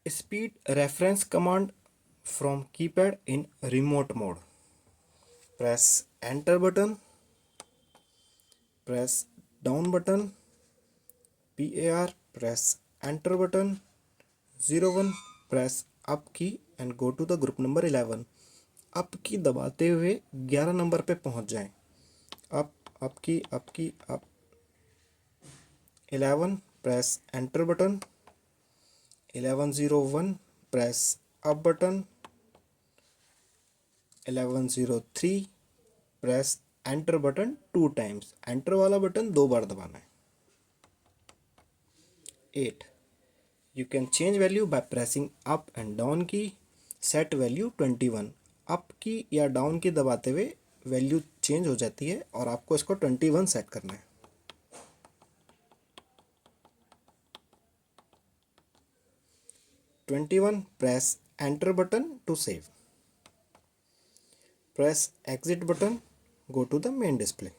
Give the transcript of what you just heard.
Speed reference command from keypad in remote mode. Press enter button, press down button, PAR, press enter button, 01, press up key and go to the group number 11. Up की दबाते हुए 11 number पे पहुंच जाएं. Up की up. 11, press enter button. 1101, press up button. 1103, press enter button 2 times. Enter वाला button 2 बार दबाना है. 8. You can change value by pressing up and down key. Set value 21. Up की या डाउन की दबाते हुए वैल्यू चेंज हो जाती है और आपको इसको 21 सेट करना है. 21, press enter button to save. Press exit button, go to the main display.